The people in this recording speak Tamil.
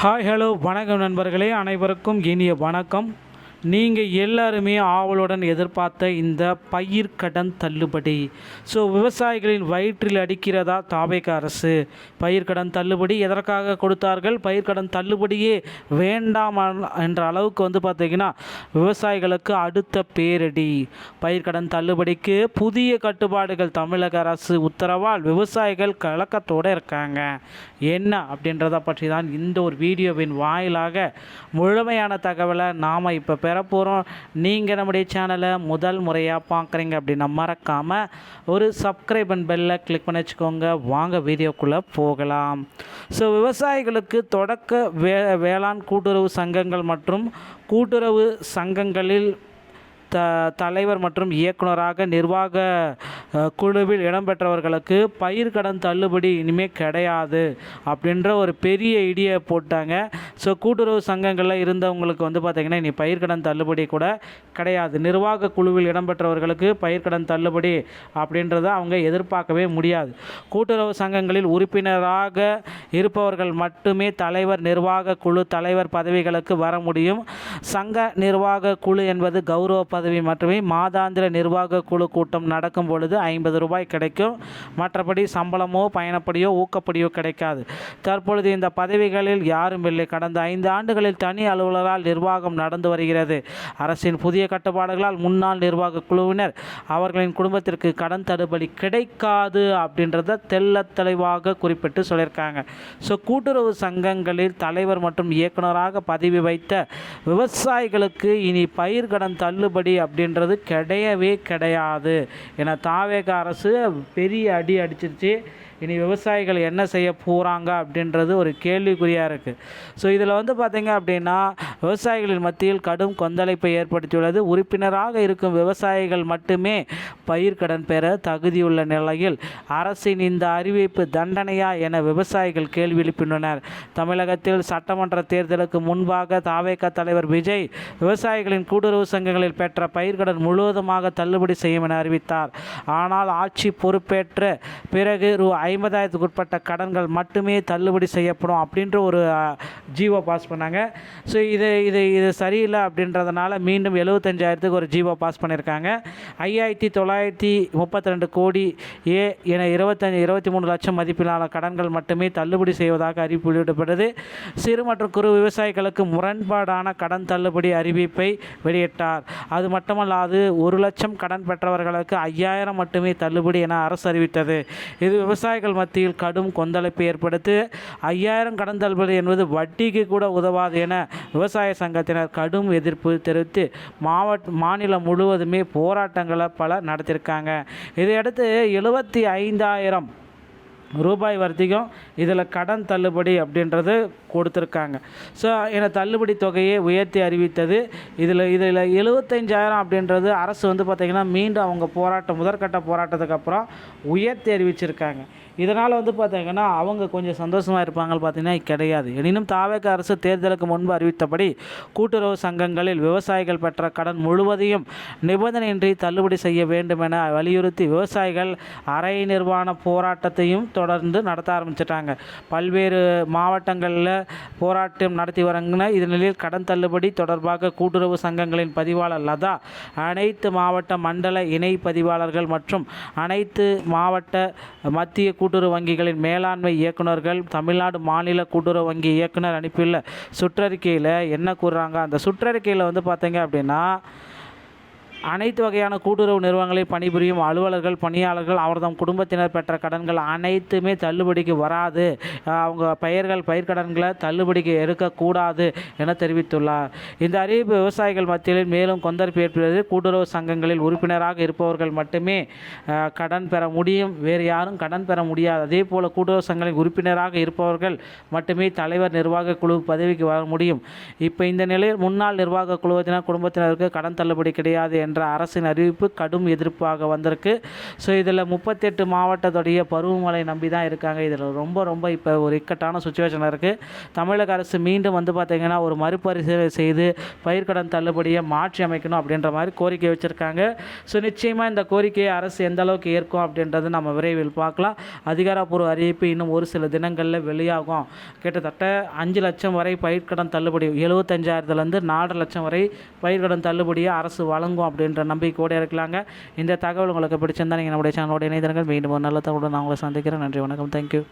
ஹாய் ஹலோ வணக்கம் நண்பர்களே, அனைவருக்கும் இனிய வணக்கம். நீங்கள் எல்லாருமே ஆவலுடன் எதிர்பார்த்த இந்த பயிர்க்கடன் தள்ளுபடி. விவசாயிகளின் வயிற்றில் அடிக்கிறதா தாவேக அரசு? பயிர்க்கடன் தள்ளுபடி எதற்காக கொடுத்தார்கள்? பயிர்க்கடன் தள்ளுபடியே வேண்டாம் என்ற அளவுக்கு பார்த்திங்கன்னா விவசாயிகளுக்கு அடுத்த பேரடி. பயிர்க்கடன் தள்ளுபடிக்கு புதிய கட்டுப்பாடுகள் தமிழக அரசு உத்தரவால் விவசாயிகள் கலக்கத்தோடு இருக்காங்க. என்ன அப்படின்றத பற்றி தான் இந்த ஒரு வீடியோவின் வாயிலாக முழுமையான தகவலை நாம் இப்போ பெறப்போகிறோம். நீங்கள் நம்முடைய சேனலை முதல் முறையாக பார்க்குறீங்க அப்படின்னா மறக்காமல் ஒரு சப்ஸ்கிரைப் அண்ட் பெல்லை கிளிக் பண்ணி வச்சுக்கோங்க. வாங்க வீடியோக்குள்ளே போகலாம். விவசாயிகளுக்கு தொடக்க வேளாண் கூட்டுறவு சங்கங்கள் மற்றும் கூட்டுறவு சங்கங்களில் தலைவர் மற்றும் இயக்குநராக நிர்வாக குழுவில் இடம்பெற்றவர்களுக்கு பயிர்க்கடன் தள்ளுபடி இனிமேல் கிடையாது அப்படின்ற ஒரு பெரிய இடியை போட்டாங்க. கூட்டுறவு சங்கங்களில் இருந்தவங்களுக்கு பார்த்திங்கன்னா இனி பயிர்க்கடன் தள்ளுபடி கூட கிடையாது. நிர்வாக குழுவில் இடம்பெற்றவர்களுக்கு பயிர்க்கடன் தள்ளுபடி அப்படின்றத அவங்க எதிர்பார்க்கவே முடியாது. கூட்டுறவு சங்கங்களில் உறுப்பினராக இருப்பவர்கள் மட்டுமே தலைவர் நிர்வாக குழு தலைவர் பதவிகளுக்கு வர முடியும். சங்க நிர்வாக குழு என்பது கௌரவ பதவி மட்டுமே. மாதாந்திர நிர்வாக குழு கூட்டம் நடக்கும் பொழுது 50 ரூபாய் கிடைக்கும். மற்றபடி சம்பளமோ பயணப்படியோ ஊக்கப்படியோ கிடைக்காது. தற்பொழுது இந்த பதவிகளில் யாரும் இல்லை. கடந்த 5 ஆண்டுகளில் தனி அலுவலரால் நிர்வாகம் நடந்து வருகிறது. அரசின் புதிய கட்டுப்பாடுகளால் முன்னாள் நிர்வாக குழுவினர் அவர்களின் குடும்பத்திற்கு கடன் தள்ளுபடி கிடைக்காது அப்படின்றத தெள்ள தெளிவாக குறிப்பிட்டு சொல்லியிருக்காங்க. கூட்டுறவு சங்கங்களில் தலைவர் மற்றும் இயக்குநராக பதவி வைத்த விவசாயிகளுக்கு இனி பயிர்க்கடன் தள்ளுபடி அப்படின்றது கிடையவே கிடையாது என தாவேக அரசு பெரிய அடி அடிச்சிருச்சு. இனி விவசாயிகள் என்ன செய்ய போகிறாங்க அப்படின்றது ஒரு கேள்விக்குறியாக இருக்குது. இதில் பார்த்திங்க அப்படின்னா விவசாயிகளின் மத்தியில் கடும் கொந்தளிப்பை ஏற்படுத்தியுள்ளது. உறுப்பினராக இருக்கும் விவசாயிகள் மட்டுமே பயிர்க்கடன் பெற தகுதியுள்ள நிலையில் அரசின் இந்த அறிவிப்பு தண்டனையா என விவசாயிகள் கேள்வி எழுப்பினர். தமிழகத்தில் சட்டமன்ற தேர்தலுக்கு முன்பாக தாவேக தலைவர் விஜய் விவசாயிகளின் கூட்டுறவு சங்கங்களில் பெற்ற பயிர்க்கடன் முழுவதுமாக தள்ளுபடி செய்யும் என அறிவித்தார். ஆனால் ஆட்சி பொறுப்பேற்ற பிறகு ரூ.50,000க்கு உட்பட்ட கடன்கள் மட்டுமே தள்ளுபடி செய்யப்படும் அப்படின்ற ஒரு ஜீவோ பாஸ் பண்ணாங்க. இது சரியில்லை அப்படின்றதுனால மீண்டும் 75,000க்கு ஒரு ஜீவோ பாஸ் பண்ணியிருக்காங்க. 5,932 கோடி என 23 லட்சம் மதிப்பிலான கடன்கள் மட்டுமே தள்ளுபடி செய்வதாக அறிவிப்பு வெளியிடப்பட்டது. சிறு மற்றும் குறு விவசாயிகளுக்கு முரண்பாடான கடன் தள்ளுபடி அறிவிப்பை வெளியிட்டார். அது மட்டுமல்லாது 1 லட்சம் கடன் பெற்றவர்களுக்கு 5,000 மட்டுமே தள்ளுபடி என அரசு அறிவித்தது. இது விவசாயிகள் மத்தியில் கடும் கொந்தளிப்பை ஏற்படுத்தி 5,000 கடன் தள்ளுபடி என்பது வட்டிக்கு கூட உதவாது என விவசாய சங்கத்தினர் கடும் எதிர்ப்பு தெரிவித்து மாநிலம் முழுவதுமே போராட்டங்களை பல நடத்தியிருக்காங்க. இதையடுத்து 75,000 ரூபாய் வரைக்கும் இதில் கடன் தள்ளுபடி அப்படின்றது கொடுத்துருக்காங்க. என தள்ளுபடி தொகையை உயர்த்தி அறிவித்தது. இதில் 75,000 அப்படின்றது அரசு பார்த்திங்கன்னா மீண்டும் அவங்க முதற்கட்ட போராட்டத்துக்கு அப்புறம் உயர்த்தி அறிவிச்சிருக்காங்க. இதனால் பார்த்திங்கன்னா அவங்க கொஞ்சம் சந்தோஷமாக இருப்பாங்க பார்த்திங்கன்னா கிடையாது. எனினும் தாவேக அரசு தேர்தலுக்கு முன்பு அறிவித்தபடி கூட்டுறவு சங்கங்களில் விவசாயிகள் பெற்ற கடன் முழுவதையும் நிபந்தனையின்றி தள்ளுபடி செய்ய வேண்டும் என வலியுறுத்தி விவசாயிகள் அரை நிர்வாண போராட்டத்தையும் தொடர்ந்து நடத்த ஆரம்பிச்சிட்டாங்க. பல்வேறு மாவட்டங்களில் போராட்டம் நடத்தி வராங்க. இதனில் கடன் தள்ளுபடி தொடர்பாக கூட்டுறவு சங்கங்களின் பதிவாளர் லதா, அனைத்து மாவட்ட மண்டல இணை பதிவாளர்கள் மற்றும் அனைத்து மாவட்ட மத்திய கூட்டுறவு வங்கிகளின் மேலாண்மை இயக்குநர்கள் தமிழ்நாடு மாநில கூட்டுறவு வங்கி இயக்குனர் அனுப்பியுள்ள சுற்றறிக்கையில் என்ன கூறுறாங்க? அந்த சுற்றறிக்கையில் பார்த்தீங்க அப்படின்னா அனைத்து வகையான கூட்டுறவு நிறுவனங்களில் பணிபுரியும் அலுவலர்கள் பணியாளர்கள் அவர்தம் குடும்பத்தினர் பெற்ற கடன்கள் அனைத்துமே தள்ளுபடிக்கு வராது. அவங்க பயிர்க்கடன்களை தள்ளுபடிக்கு எடுக்கக்கூடாது என தெரிவித்துள்ளார். இந்த அறிவிப்பு விவசாயிகள் மத்தியில் மேலும் கொந்தளிப்பு ஏற்படுகிறது. கூட்டுறவு சங்கங்களில் உறுப்பினராக இருப்பவர்கள் மட்டுமே கடன் பெற முடியும், வேறு யாரும் கடன் பெற முடியாது. அதே போல் கூட்டுறவு சங்கங்களில் உறுப்பினராக இருப்பவர்கள் மட்டுமே தலைவர் நிர்வாக குழு பதவிக்கு வர முடியும். இப்போ இந்த நிலையில் முன்னாள் நிர்வாக குழுவத்தினர் குடும்பத்தினருக்கு கடன் தள்ளுபடி கிடையாது என அப்படின்ற அரசின் அறிவிப்பு கடும் எதிர்ப்பாக வந்திருக்கு. ஸோ இதில் 38 மாவட்டத்துடைய பருவமழை நம்பி தான் இருக்காங்க. இதில் ரொம்ப இப்போ ஒரு இக்கட்டான சுச்சுவேஷன் இருக்குது. தமிழக அரசு மீண்டும் பார்த்திங்கன்னா ஒரு மறுபரிசீலனை செய்து பயிர்க்கடன் தள்ளுபடியை மாற்றி அமைக்கணும் அப்படின்ற மாதிரி கோரிக்கை வச்சுருக்காங்க. ஸோ நிச்சயமாக இந்த கோரிக்கையை அரசு எந்த அளவுக்கு ஏற்கும் அப்படின்றது நம்ம விரைவில் பார்க்கலாம். அதிகாரப்பூர்வ அறிவிப்பு இன்னும் ஒரு சில தினங்களில் வெளியாகும். கிட்டத்தட்ட 5 லட்சம் வரை பயிர்க்கடன் தள்ளுபடி, 75,000லேருந்து 4 லட்சம் வரை பயிர்க்கடன் தள்ளுபடியை அரசு வழங்கும் அப்படின்ற நம்பிக்கையோடு இருக்கலாங்க. இந்த தகவல் உங்களுக்கு பிடிச்சிருந்தால் நீங்கள் நம்முடைய சேனலோட இணைந்திருங்கள். மீண்டும் ஒரு நல்ல தகவலுடன் நான் உங்களை சந்திக்கிறேன். நன்றி, வணக்கம், தேங்க்யூ.